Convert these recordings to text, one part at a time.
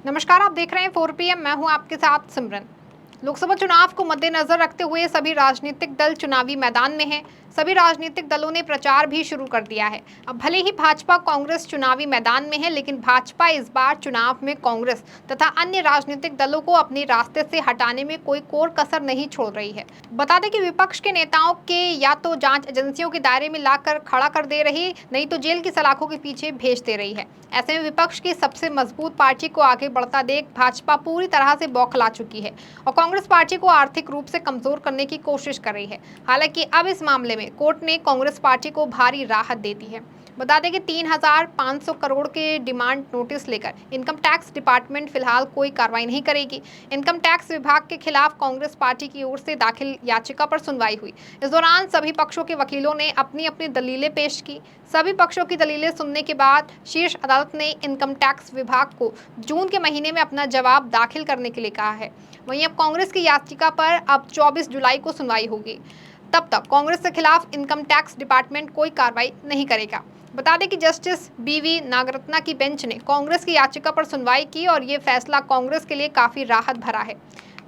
नमस्कार, आप देख रहे हैं 4 PM। मैं हूं आपके साथ सिमरन। लोकसभा चुनाव को मद्देनजर रखते हुए सभी राजनीतिक दल चुनावी मैदान में हैं। सभी राजनीतिक दलों ने प्रचार भी शुरू कर दिया है। अब भले ही भाजपा कांग्रेस चुनावी मैदान में है, लेकिन भाजपा इस बार चुनाव में कांग्रेस तथा अन्य राजनीतिक दलों को अपने रास्ते से हटाने में कोई कोर कसर नहीं छोड़ रही है। बता दें कि विपक्ष के नेताओं के या तो जांच एजेंसियों के दायरे में लाकर खड़ा कर दे रही, नहीं तो जेल की सलाखों के पीछे भेज दे रही है। ऐसे में विपक्ष की सबसे मजबूत पार्टी को आगे बढ़ता देख भाजपा पूरी तरह से बौखला चुकी है और कांग्रेस पार्टी को आर्थिक रूप से कमजोर करने की कोशिश कर रही है। हालांकि अब इस मामले में कोर्ट ने कांग्रेस पार्टी को भारी राहत दे दी है। बता दें कि 3,500 करोड़ के डिमांड नोटिस लेकर इनकम टैक्स डिपार्टमेंट फिलहाल कोई कार्रवाई नहीं करेगी। इनकम टैक्स विभाग के खिलाफ कांग्रेस पार्टी की ओर से दाखिल याचिका पर सुनवाई हुई। इस दौरान सभी पक्षों के वकीलों ने अपनी अपनी दलीलें पेश की। सभी पक्षों की दलीलें सुनने के बाद शीर्ष अदालत ने इनकम टैक्स विभाग को जून के महीने में अपना जवाब दाखिल करने के लिए कहा है। वहीं अब कांग्रेस की याचिका पर अब 24 जुलाई को सुनवाई होगी। तब तक कांग्रेस के खिलाफ इनकम टैक्स डिपार्टमेंट कोई कार्रवाई नहीं करेगा। बता दें कि जस्टिस BV नागरत्ना की बेंच ने कांग्रेस की याचिका पर सुनवाई की और ये फैसला कांग्रेस के लिए काफी राहत भरा है।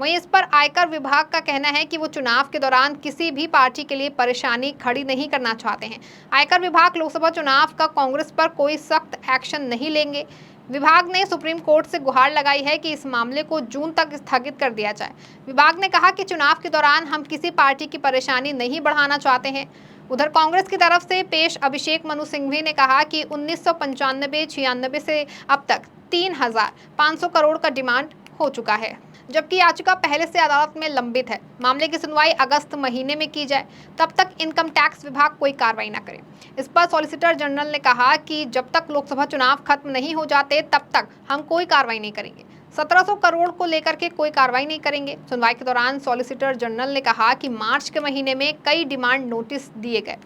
वहीं इस पर आयकर विभाग का कहना है कि वो चुनाव के दौरान किसी भी पार्टी के लिए परेशानी खड़ी नहीं करना चाहते हैं। आयकर विभाग लोकसभा चुनाव का कांग्रेस पर कोई सख्त एक्शन नहीं लेंगे। विभाग ने सुप्रीम कोर्ट से गुहार लगाई है कि इस मामले को जून तक स्थगित कर दिया जाए। विभाग ने कहा कि चुनाव के दौरान हम किसी पार्टी की परेशानी नहीं बढ़ाना चाहते हैं। उधर कांग्रेस की तरफ से पेश अभिषेक मनु सिंघवी ने कहा कि 1995-96 से अब तक 3,500 करोड़ का डिमांड हो चुका है, जबकि याचिका पहले से अदालत में लंबित है। मामले की सुनवाई अगस्त महीने में की जाए, तब तक इनकम टैक्स विभाग कोई कार्रवाई न करे। इस पर सॉलिसिटर जनरल ने कहा कि जब तक लोकसभा चुनाव खत्म नहीं हो जाते, तब तक हम कोई कार्रवाई नहीं करेंगे। 1700 करोड़ को लेकर के कोई कार्रवाई नहीं करेंगे। सुनवाई के दौरान सॉलिसिटर जनरल ने कहा कि मार्च के महीने में कई डिमांड नोटिस दिए गए।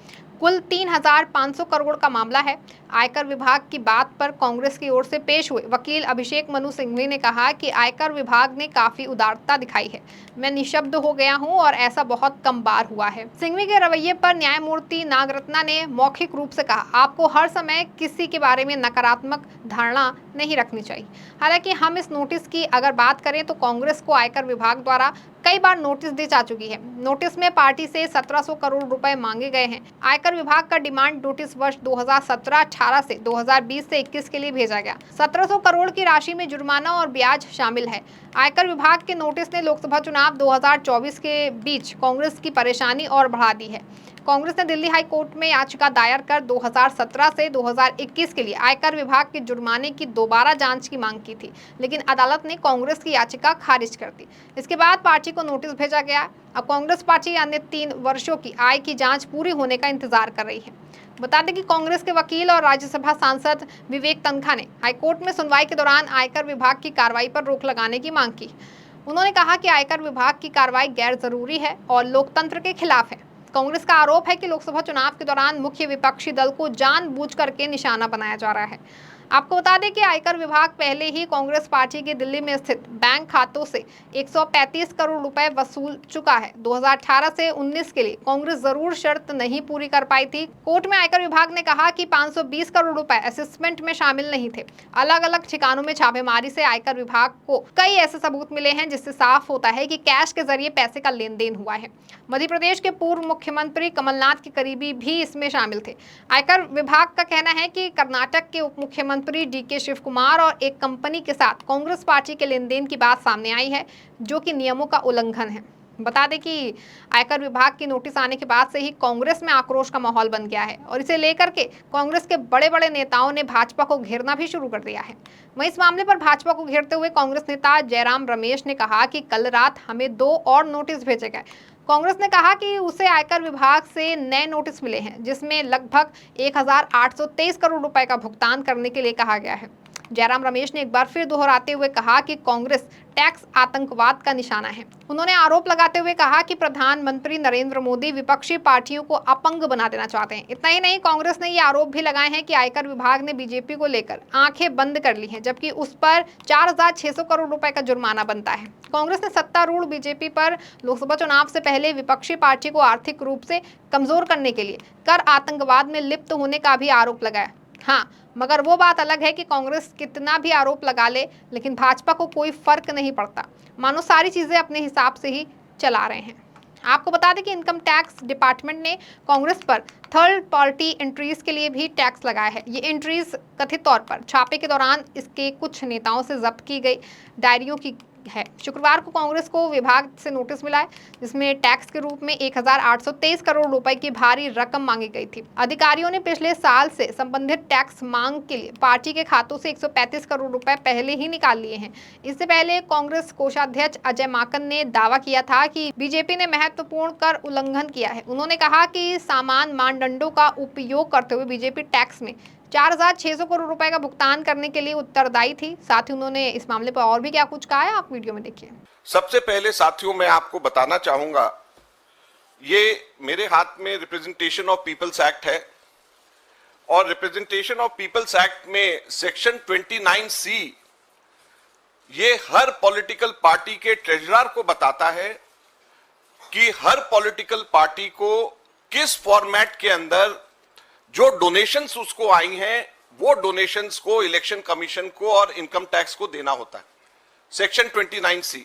कुल 3,500 करोड़ का मामला है। आयकर विभाग की बात पर कांग्रेस की ओर से पेश हुए वकील अभिषेक मनु सिंघवी ने कहा कि आयकर विभाग ने काफी उदारता दिखाई है। मैं निशब्द हो गया हूं और ऐसा बहुत कम बार हुआ है। सिंघवी के रवैये पर न्यायमूर्ति नागरत्ना ने मौखिक रूप से कहा, आपको हर समय किसी के बारे में नकारात्मक धारणा नहीं रखनी चाहिए। हालांकि हम इस नोटिस की अगर बात करें तो कांग्रेस को आयकर विभाग द्वारा कई बार नोटिस दी जा चुकी है। नोटिस में पार्टी से 1700 करोड़ रुपए मांगे गए हैं। आयकर विभाग का डिमांड नोटिस वर्ष 2017-18 से 2020 से 21 के लिए भेजा गया। 1700 करोड़ की राशि में जुर्माना और ब्याज शामिल है। आयकर विभाग के नोटिस ने लोकसभा चुनाव 2024 के बीच कांग्रेस की परेशानी और बढ़ा दी है। कांग्रेस ने दिल्ली हाई कोर्ट में याचिका दायर कर 2017 से 2021 के लिए आयकर विभाग के जुर्माने की दोबारा जांच की मांग की थी, लेकिन अदालत ने कांग्रेस की याचिका खारिज कर दी। इसके बाद पार्टी को नोटिस भेजा गया। अब कांग्रेस पार्टी अन्य 3 वर्षों की आय की जांच पूरी होने का इंतजार कर रही है। बता दें कि कांग्रेस के वकील और राज्यसभा सांसद विवेक तन्खा ने हाईकोर्ट में सुनवाई के दौरान आयकर विभाग की कार्रवाई पर रोक लगाने की मांग की। उन्होंने कहा कि आयकर विभाग की कार्रवाई गैर जरूरी है और लोकतंत्र के खिलाफ है। कांग्रेस का आरोप है कि लोकसभा चुनाव के दौरान मुख्य विपक्षी दल को जानबूझ करके निशाना बनाया जा रहा है। आपको बता दें कि आयकर विभाग पहले ही कांग्रेस पार्टी के दिल्ली में स्थित बैंक खातों से 135 करोड़ रुपए वसूल चुका है। 2018 से 19 के लिए कांग्रेस जरूर शर्त नहीं पूरी कर पाई थी। कोर्ट में आयकर विभाग ने कहा कि 520 करोड़ रुपए असेसमेंट में शामिल नहीं थे। अलग अलग ठिकानों में छापेमारी से आयकर विभाग को कई ऐसे सबूत मिले हैं जिससे साफ होता है कि कैश के जरिए पैसे का लेन देन हुआ है। मध्य प्रदेश के पूर्व मुख्यमंत्री कमलनाथ के करीबी भी इसमें शामिल थे। आयकर विभाग का कहना है कि कर्नाटक के उप मुख्यमंत्री DK शिव कुमार और एक कंपनी के साथ कांग्रेस पार्टी के लेन देन की बात सामने आई है, जो कि नियमों का उल्लंघन है। बता दें कि आयकर विभाग की नोटिस आने के बाद से ही कांग्रेस में आक्रोश का माहौल बन गया है और इसे लेकर के कांग्रेस के बड़े बड़े नेताओं ने भाजपा को घेरना भी शुरू कर दिया है। वहीं इस मामले पर भाजपा को घेरते हुए कांग्रेस नेता जयराम रमेश ने कहा कि कल रात हमें 2 और नोटिस भेजे गए। कांग्रेस ने कहा कि उसे आयकर विभाग से नए नोटिस मिले हैं, जिसमें लगभग 1,823 करोड़ रुपए का भुगतान करने के लिए कहा गया है। जयराम रमेश ने एक बार फिर दोहराते हुए कहा कि कांग्रेस टैक्स आतंकवाद का निशाना है। उन्होंने आरोप लगाते हुए कहा कि प्रधानमंत्री नरेंद्र मोदी विपक्षी पार्टियों को अपंग बना देना चाहते हैं। इतना ही नहीं, कांग्रेस ने ये आरोप भी लगाए हैं कि आयकर विभाग ने बीजेपी को लेकर आंखें बंद कर ली हैं, जबकि उस पर 4,600 करोड़ रुपए का जुर्माना बनता है। कांग्रेस ने सत्तारूढ़ बीजेपी पर लोकसभा चुनाव से पहले विपक्षी पार्टी को आर्थिक रूप से कमजोर करने के लिए कर आतंकवाद में लिप्त होने का भी आरोप लगाया। हाँ, मगर वो बात अलग है कि कांग्रेस कितना भी आरोप लगा ले, लेकिन भाजपा को कोई फर्क नहीं पड़ता। मानो सारी चीजें अपने हिसाब से ही चला रहे हैं। आपको बता दें कि इनकम टैक्स डिपार्टमेंट ने कांग्रेस पर थर्ड पार्टी एंट्रीज के लिए भी टैक्स लगाया है। ये एंट्रीज कथित तौर पर छापे के दौरान इसके कुछ नेताओं से जब्त की गई डायरियों की है। शुक्रवार को कांग्रेस को विभाग से नोटिस मिला है, जिसमें टैक्स के रूप में 1823 करोड़ रुपए की भारी रकम मांगी गई थी। अधिकारियों ने पिछले साल से संबंधित टैक्स मांग के लिए पार्टी के खातों से 135 करोड़ रुपए पहले ही निकाल लिए हैं। इससे पहले कांग्रेस कोषाध्यक्ष अजय माकन ने दावा किया था कि बीजेपी ने महत्वपूर्ण कर उल्लंघन किया है। उन्होंने कहा कि समान मानदंडों का उपयोग करते हुए बीजेपी टैक्स में 4,600 करोड़ रुपए का भुगतान करने के लिए उत्तरदायी थी। साथ ही उन्होंने इस मामले पर और भी क्या कुछ कहा है, आप वीडियो में देखिए। सबसे पहले साथियों मैं आपको बताना चाहूंगा, ये मेरे हाथ में रिप्रेजेंटेशन ऑफ पीपल्स एक्ट है और रिप्रेजेंटेशन ऑफ पीपल्स एक्ट में सेक्शन 29C ये हर पॉलिटिकल पार्टी के ट्रेजरर को बताता है कि हर पॉलिटिकल पार्टी को किस फॉर्मेट के अंदर जो डोनेशंस उसको आई हैं वो डोनेशंस को इलेक्शन कमीशन को और इनकम टैक्स को देना होता है, सेक्शन 29C।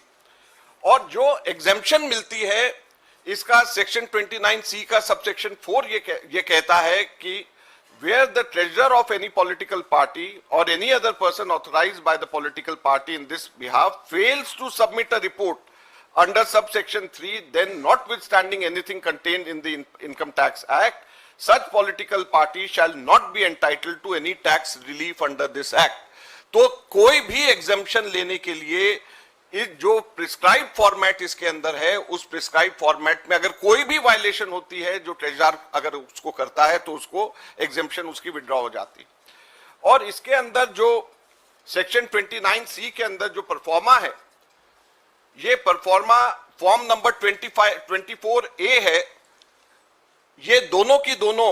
और जो एग्जेम्पशन मिलती है इसका सेक्शन 29C का सबसेक्शन 4 ये कहता है कि where the treasurer of any political party or any other person authorised by the political party in this behalf fails to submit a report under subsection 3, then notwithstanding anything contained in the Income Tax Act, such political party shall not be entitled to any tax relief under this act. तो कोई भी exemption लेने के लिए इस जो prescribe format इसके अंदर है उस प्रिस्क्राइब फॉर्मेट में अगर कोई भी वायलेशन होती है, जो ट्रेजरर अगर उसको करता है तो उसको एग्जेम्पशन उसकी विड्रॉ हो जाती है। और इसके अंदर जो सेक्शन 29C के अंदर जो परफॉर्मा है, ये परफॉर्मा फॉर्म नंबर 24A है। ये दोनों की दोनों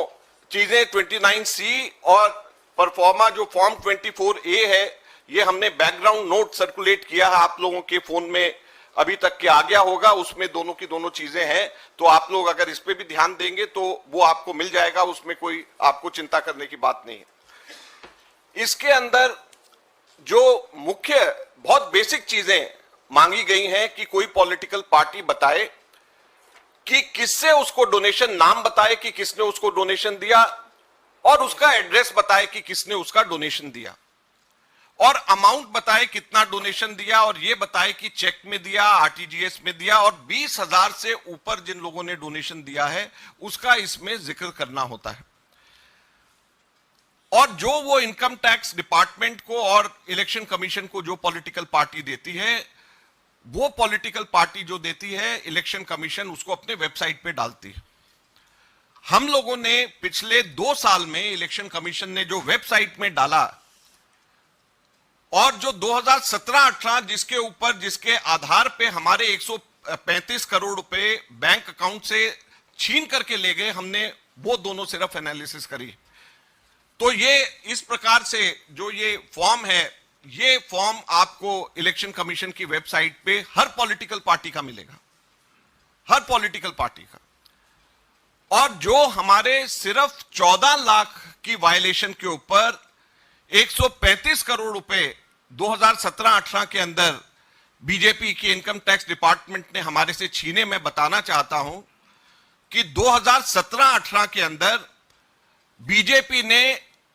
चीजें 29C और परफॉर्मा जो फॉर्म 24A है, ये हमने बैकग्राउंड नोट सर्कुलेट किया है, आप लोगों के फोन में अभी तक के आ गया होगा, उसमें दोनों की दोनों चीजें हैं। तो आप लोग अगर इस पे भी ध्यान देंगे तो वो आपको मिल जाएगा, उसमें कोई आपको चिंता करने की बात नहीं है। इसके अंदर जो मुख्य बहुत बेसिक चीजें मांगी गई हैं कि कोई पॉलिटिकल पार्टी बताए कि किससे उसको डोनेशन, नाम बताए कि किसने उसको डोनेशन दिया और उसका एड्रेस बताए कि किसने उसका डोनेशन दिया और अमाउंट बताए कितना डोनेशन दिया और ये बताए कि चेक में दिया, आरटीजीएस में दिया और 20,000 से ऊपर जिन लोगों ने डोनेशन दिया है उसका इसमें जिक्र करना होता है। और जो वो इनकम टैक्स डिपार्टमेंट को और इलेक्शन कमीशन को जो पॉलिटिकल पार्टी देती है, वो पॉलिटिकल पार्टी जो देती है इलेक्शन कमीशन उसको अपने वेबसाइट पे डालती है। हम लोगों ने पिछले 2 साल में इलेक्शन कमीशन ने जो वेबसाइट में डाला और जो 2017-18 जिसके ऊपर जिसके आधार पे हमारे 135 करोड़ रुपए बैंक अकाउंट से छीन करके ले गए, हमने वो दोनों सिर्फ एनालिसिस करी। तो ये इस प्रकार से जो ये फॉर्म है, ये फॉर्म आपको इलेक्शन कमीशन की वेबसाइट पे हर पॉलिटिकल पार्टी का मिलेगा, हर पॉलिटिकल पार्टी का। और जो हमारे सिर्फ 14 लाख की वायलेशन के ऊपर 135 करोड़ रुपए 2017-18 के अंदर बीजेपी की इनकम टैक्स डिपार्टमेंट ने हमारे से छीने, मैं बताना चाहता हूं कि 2017-18 के अंदर बीजेपी ने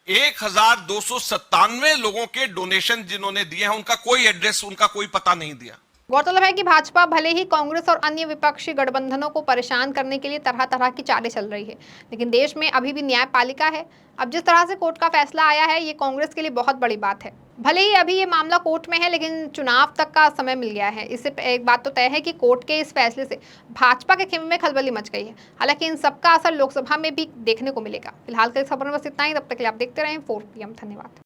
1,297 लोगों के डोनेशन जिन्होंने दिए हैं उनका कोई एड्रेस, उनका कोई पता नहीं दिया। गौरतलब है कि भाजपा भले ही कांग्रेस और अन्य विपक्षी गठबंधनों को परेशान करने के लिए तरह तरह की चालें चल रही है, लेकिन देश में अभी भी न्यायपालिका है। अब जिस तरह से कोर्ट का फैसला आया है, ये कांग्रेस के लिए बहुत बड़ी बात है। भले ही अभी ये मामला कोर्ट में है, लेकिन चुनाव तक का समय मिल गया है। इससे एक बात तो तय है कि कोर्ट के इस फैसले से भाजपा के खेमे में खलबली मच गई है। हालांकि इन सबका असर लोकसभा में भी देखने को मिलेगा। फिलहाल के खबर में बस इतना ही। तब तक के लिए आप देखते रहें 4PM। धन्यवाद।